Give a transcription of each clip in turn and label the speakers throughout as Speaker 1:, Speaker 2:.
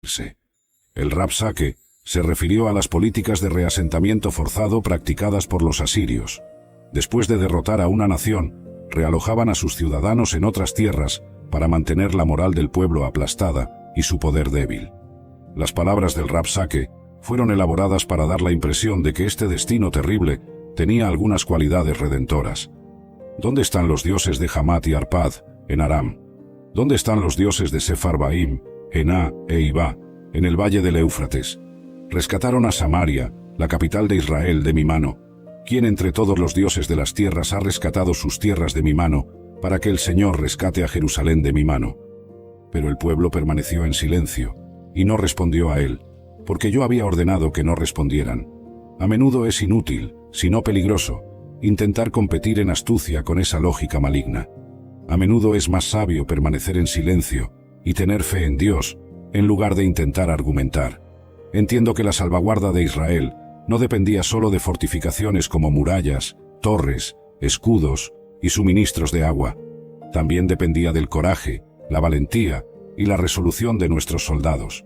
Speaker 1: irse. El Rabsaque se refirió a las políticas de reasentamiento forzado practicadas por los asirios. Después de derrotar a una nación, realojaban a sus ciudadanos en otras tierras para mantener la moral del pueblo aplastada y su poder débil. Las palabras del Rabsaque fueron elaboradas para dar la impresión de que este destino terrible tenía algunas cualidades redentoras. ¿Dónde están los dioses de Hamat y Arpad, en Aram? ¿Dónde están los dioses de Sepharvaim, Ená e Ibá, en el valle del Éufrates? Rescataron a Samaria, la capital de Israel, de mi mano. ¿Quién entre todos los dioses de las tierras ha rescatado sus tierras de mi mano, para que el Señor rescate a Jerusalén de mi mano? Pero el pueblo permaneció en silencio, y no respondió a él, porque yo había ordenado que no respondieran. A menudo es inútil, si no peligroso, intentar competir en astucia con esa lógica maligna. A menudo es más sabio permanecer en silencio y tener fe en Dios, en lugar de intentar argumentar. Entiendo que la salvaguarda de Israel no dependía solo de fortificaciones como murallas, torres, escudos y suministros de agua. También dependía del coraje, la valentía y la resolución de nuestros soldados.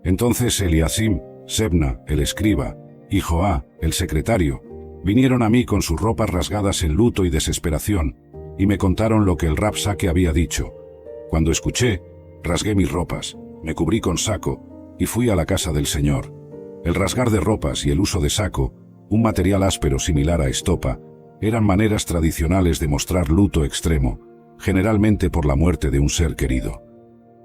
Speaker 1: Entonces Eliasim, Sebna, el escriba, y Joá, el secretario, vinieron a mí con sus ropas rasgadas en luto y desesperación, y me contaron lo que el Rabsaque había dicho. Cuando escuché, rasgué mis ropas, me cubrí con saco, y fui a la casa del Señor. El rasgar de ropas y el uso de saco, un material áspero similar a estopa, eran maneras tradicionales de mostrar luto extremo, generalmente por la muerte de un ser querido.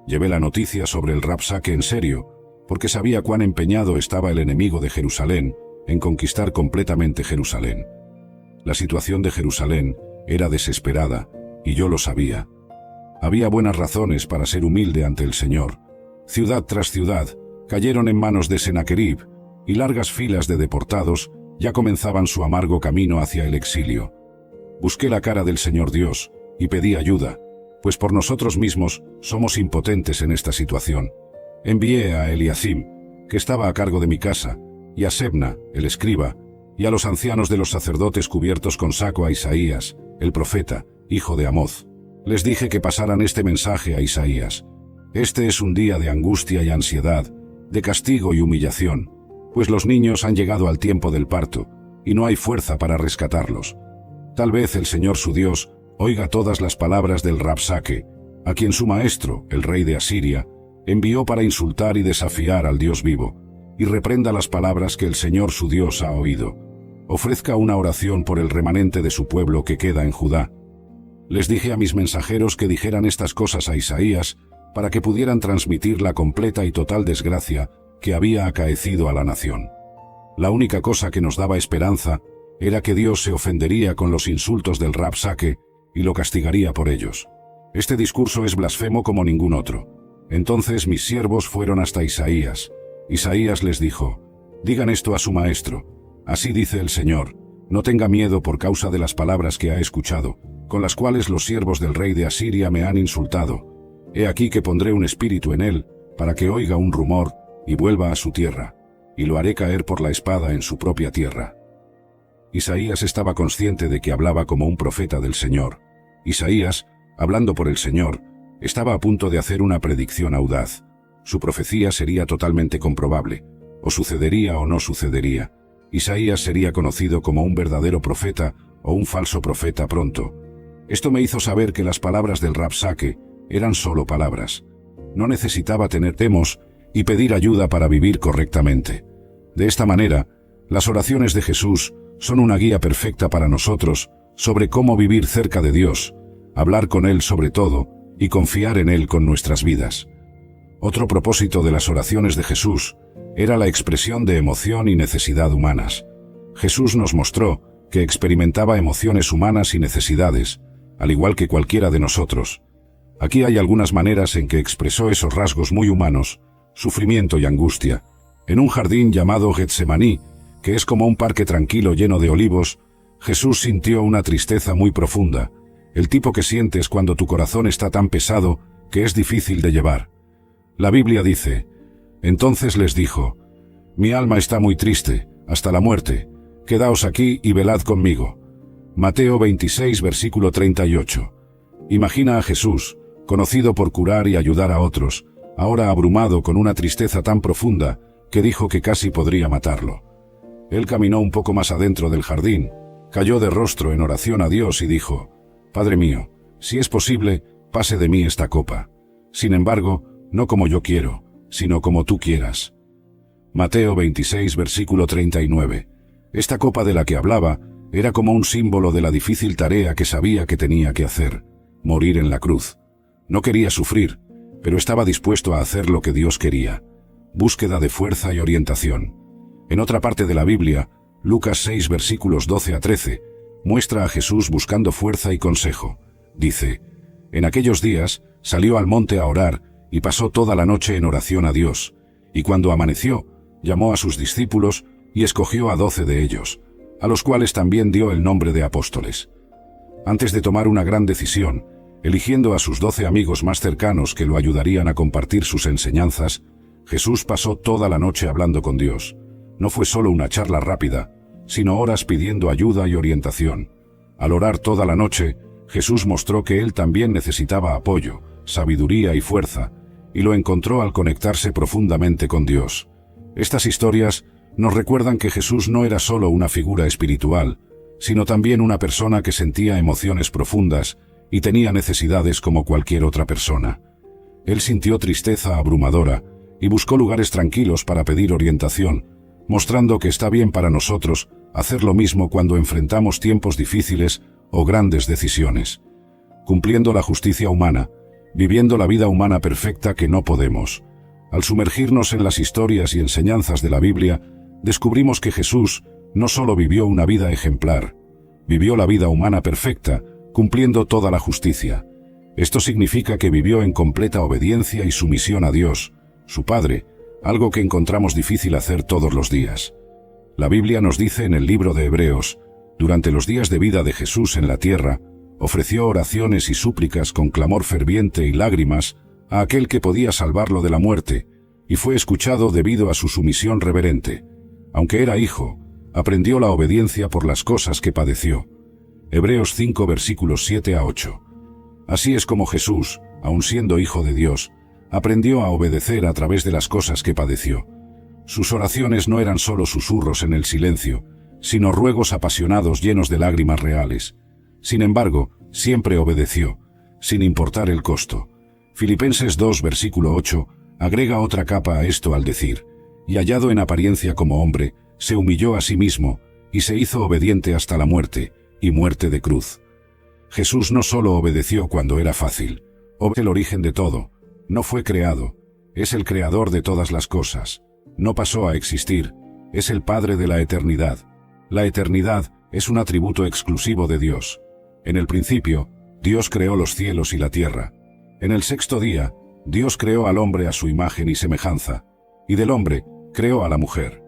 Speaker 1: Llevé la noticia sobre el Rabsaque en serio, porque sabía cuán empeñado estaba el enemigo de Jerusalén en conquistar completamente Jerusalén. La situación de Jerusalén era desesperada, y yo lo sabía. Había buenas razones para ser humilde ante el Señor. Ciudad tras ciudad cayeron en manos de Senaquerib, y largas filas de deportados ya comenzaban su amargo camino hacia el exilio. Busqué la cara del Señor Dios, y pedí ayuda, pues por nosotros mismos somos impotentes en esta situación. Envié a Eliasim, que estaba a cargo de mi casa, y a Sebna, el escriba, y a los ancianos de los sacerdotes cubiertos con saco a Isaías, el profeta, hijo de Amoz. Les dije que pasaran este mensaje a Isaías. Este es un día de angustia y ansiedad, de castigo y humillación, pues los niños han llegado al tiempo del parto, y no hay fuerza para rescatarlos. Tal vez el Señor su Dios oiga todas las palabras del Rabsaque, a quien su maestro, el rey de Asiria, envió para insultar y desafiar al Dios vivo, y reprenda las palabras que el Señor su Dios ha oído. Ofrezca una oración por el remanente de su pueblo que queda en Judá. Les dije a mis mensajeros que dijeran estas cosas a Isaías para que pudieran transmitir la completa y total desgracia que había acaecido a la nación. La única cosa que nos daba esperanza era que Dios se ofendería con los insultos del Rabsaque y lo castigaría por ellos. Este discurso es blasfemo como ningún otro. Entonces mis siervos fueron hasta Isaías. Isaías les dijo: digan esto a su maestro. Así dice el Señor: no tenga miedo por causa de las palabras que ha escuchado, con las cuales los siervos del rey de Asiria me han insultado. He aquí que pondré un espíritu en él, para que oiga un rumor, y vuelva a su tierra, y lo haré caer por la espada en su propia tierra. Isaías estaba consciente de que hablaba como un profeta del Señor. Isaías, hablando por el Señor, estaba a punto de hacer una predicción audaz. Su profecía sería totalmente comprobable, o sucedería o no sucedería. Isaías sería conocido como un verdadero profeta o un falso profeta pronto. Esto me hizo saber que las palabras del Rabsaque eran solo palabras. No necesitaba tener temos y pedir ayuda para vivir correctamente. De esta manera, las oraciones de Jesús son una guía perfecta para nosotros sobre cómo vivir cerca de Dios, hablar con Él sobre todo y confiar en Él con nuestras vidas. Otro propósito de las oraciones de Jesús era la expresión de emoción y necesidad humanas. Jesús nos mostró que experimentaba emociones humanas y necesidades, al igual que cualquiera de nosotros. Aquí hay algunas maneras en que expresó esos rasgos muy humanos: sufrimiento y angustia. En un jardín llamado Getsemaní, que es como un parque tranquilo lleno de olivos, Jesús sintió una tristeza muy profunda, el tipo que sientes cuando tu corazón está tan pesado que es difícil de llevar. La Biblia dice: entonces les dijo: mi alma está muy triste, hasta la muerte, quedaos aquí y velad conmigo. Mateo 26, versículo 38. Imagina a Jesús, conocido por curar y ayudar a otros, ahora abrumado con una tristeza tan profunda que dijo que casi podría matarlo. Él caminó un poco más adentro del jardín, cayó de rostro en oración a Dios y dijo: «Padre mío, si es posible, pase de mí esta copa. Sin embargo, no como yo quiero, sino como tú quieras». Mateo 26, versículo 39. Esta copa de la que hablaba era como un símbolo de la difícil tarea que sabía que tenía que hacer: morir en la cruz. No quería sufrir, pero estaba dispuesto a hacer lo que Dios quería. Búsqueda de fuerza y orientación. En otra parte de la Biblia, Lucas 6, versículos 12 a 13, muestra a Jesús buscando fuerza y consejo. Dice: «En aquellos días salió al monte a orar y pasó toda la noche en oración a Dios, y cuando amaneció, llamó a sus discípulos y escogió a 12 de ellos, a los cuales también dio el nombre de apóstoles». Antes de tomar una gran decisión, eligiendo a sus 12 amigos más cercanos que lo ayudarían a compartir sus enseñanzas, Jesús pasó toda la noche hablando con Dios. No fue solo una charla rápida, sino horas pidiendo ayuda y orientación. Al orar toda la noche, Jesús mostró que él también necesitaba apoyo, sabiduría y fuerza, y lo encontró al conectarse profundamente con Dios. Estas historias nos recuerdan que Jesús no era solo una figura espiritual, sino también una persona que sentía emociones profundas y tenía necesidades como cualquier otra persona. Él sintió tristeza abrumadora y buscó lugares tranquilos para pedir orientación, mostrando que está bien para nosotros hacer lo mismo cuando enfrentamos tiempos difíciles o grandes decisiones. Cumpliendo la justicia humana, viviendo la vida humana perfecta que no podemos. Al sumergirnos en las historias y enseñanzas de la Biblia, descubrimos que Jesús no solo vivió una vida ejemplar, vivió la vida humana perfecta, cumpliendo toda la justicia. Esto significa que vivió en completa obediencia y sumisión a Dios, su Padre, algo que encontramos difícil hacer todos los días. La Biblia nos dice en el libro de Hebreos: durante los días de vida de Jesús en la tierra, ofreció oraciones y súplicas con clamor ferviente y lágrimas a aquel que podía salvarlo de la muerte, y fue escuchado debido a su sumisión reverente. Aunque era hijo, aprendió la obediencia por las cosas que padeció. Hebreos 5, versículos 7 a 8. Así es como Jesús, aun siendo hijo de Dios, aprendió a obedecer a través de las cosas que padeció. Sus oraciones no eran solo susurros en el silencio, sino ruegos apasionados llenos de lágrimas reales. Sin embargo, siempre obedeció, sin importar el costo. Filipenses 2, versículo 8, agrega otra capa a esto al decir: «Y hallado en apariencia como hombre, se humilló a sí mismo, y se hizo obediente hasta la muerte, y muerte de cruz». Jesús no solo obedeció cuando era fácil, es el origen de todo. No fue creado, es el creador de todas las cosas. No pasó a existir, es el Padre de la eternidad. La eternidad es un atributo exclusivo de Dios. En el principio, Dios creó los cielos y la tierra. En el sexto día, Dios creó al hombre a su imagen y semejanza, y del hombre creó a la mujer.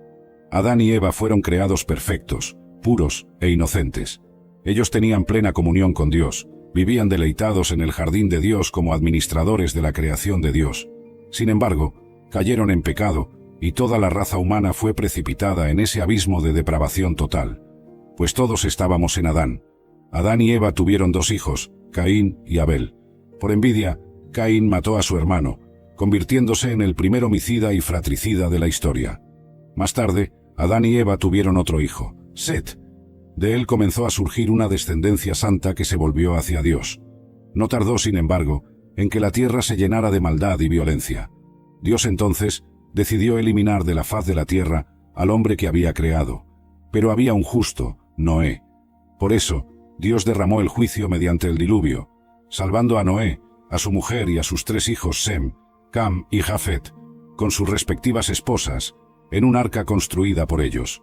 Speaker 1: Adán y Eva fueron creados perfectos, puros e inocentes. Ellos tenían plena comunión con Dios, vivían deleitados en el jardín de Dios como administradores de la creación de Dios. Sin embargo, cayeron en pecado, y toda la raza humana fue precipitada en ese abismo de depravación total. Pues todos estábamos en Adán. Adán y Eva tuvieron 2 hijos, Caín y Abel. Por envidia, Caín mató a su hermano, convirtiéndose en el primer homicida y fratricida de la historia. Más tarde, Adán y Eva tuvieron otro hijo, Set. De él comenzó a surgir una descendencia santa que se volvió hacia Dios. No tardó, sin embargo, en que la tierra se llenara de maldad y violencia. Dios entonces decidió eliminar de la faz de la tierra al hombre que había creado. Pero había un justo, Noé. Por eso, Dios derramó el juicio mediante el diluvio, salvando a Noé, a su mujer y a sus 3 hijos Sem, Cam y Jafet, con sus respectivas esposas, en un arca construida por ellos.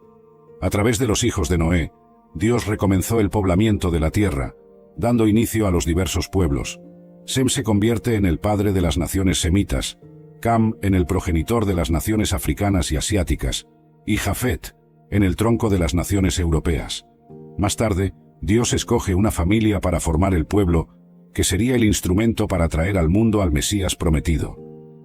Speaker 1: A través de los hijos de Noé, Dios recomenzó el poblamiento de la tierra, dando inicio a los diversos pueblos. Sem se convierte en el padre de las naciones semitas, Cam en el progenitor de las naciones africanas y asiáticas, y Jafet en el tronco de las naciones europeas. Más tarde, Dios escoge una familia para formar el pueblo, que sería el instrumento para traer al mundo al Mesías prometido.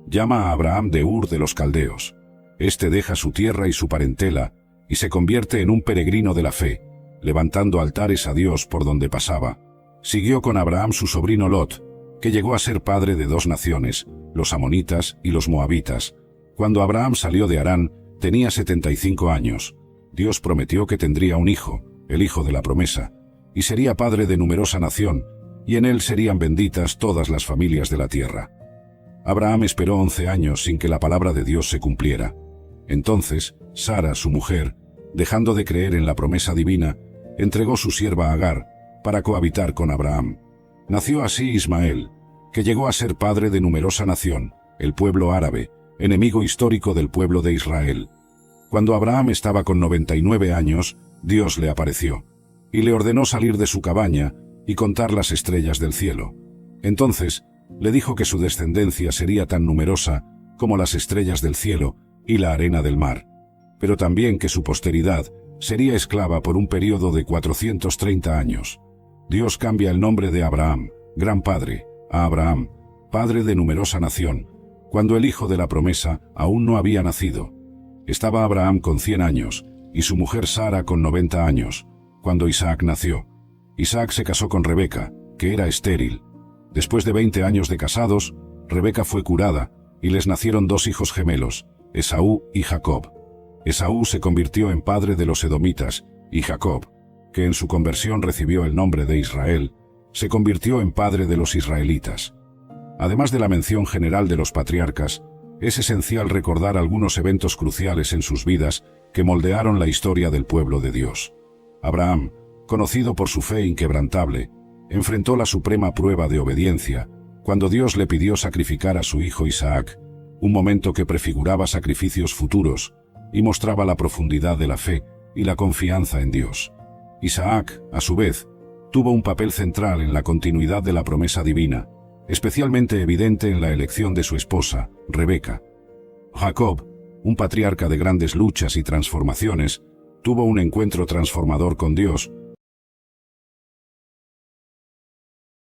Speaker 1: Llama a Abraham de Ur de los Caldeos. Este deja su tierra y su parentela, y se convierte en un peregrino de la fe, levantando altares a Dios por donde pasaba. Siguió con Abraham su sobrino Lot, que llegó a ser padre de dos naciones, los amonitas y los moabitas. Cuando Abraham salió de Harán, tenía 75 años. Dios prometió que tendría un hijo, el hijo de la promesa, y sería padre de numerosa nación, y en él serían benditas todas las familias de la tierra. Abraham esperó 11 años sin que la palabra de Dios se cumpliera. Entonces, Sara, su mujer, dejando de creer en la promesa divina, entregó su sierva Agar para cohabitar con Abraham. Nació así Ismael, que llegó a ser padre de numerosa nación, el pueblo árabe, enemigo histórico del pueblo de Israel. Cuando Abraham estaba con 99 años, Dios le apareció, y le ordenó salir de su cabaña y contar las estrellas del cielo. Entonces, le dijo que su descendencia sería tan numerosa como las estrellas del cielo y la arena del mar, pero también que su posteridad sería esclava por un período de 430 años. Dios cambia el nombre de Abraham, gran padre, a Abraham, padre de numerosa nación, cuando el hijo de la promesa aún no había nacido. Estaba Abraham con 100 años, y su mujer Sara con 90 años, cuando Isaac nació. Isaac se casó con Rebeca, que era estéril. Después de 20 años de casados, Rebeca fue curada, y les nacieron dos hijos gemelos, Esaú y Jacob. Esaú se convirtió en padre de los edomitas, y Jacob, que en su conversión recibió el nombre de Israel, se convirtió en padre de los israelitas. Además de la mención general de los patriarcas, es esencial recordar algunos eventos cruciales en sus vidas que moldearon la historia del pueblo de Dios. Abraham, conocido por su fe inquebrantable, enfrentó la suprema prueba de obediencia cuando Dios le pidió sacrificar a su hijo Isaac, un momento que prefiguraba sacrificios futuros y mostraba la profundidad de la fe y la confianza en Dios. Isaac, a su vez, tuvo un papel central en la continuidad de la promesa divina, especialmente evidente en la elección de su esposa, Rebeca. Jacob, un patriarca de grandes luchas y transformaciones, tuvo un encuentro transformador con Dios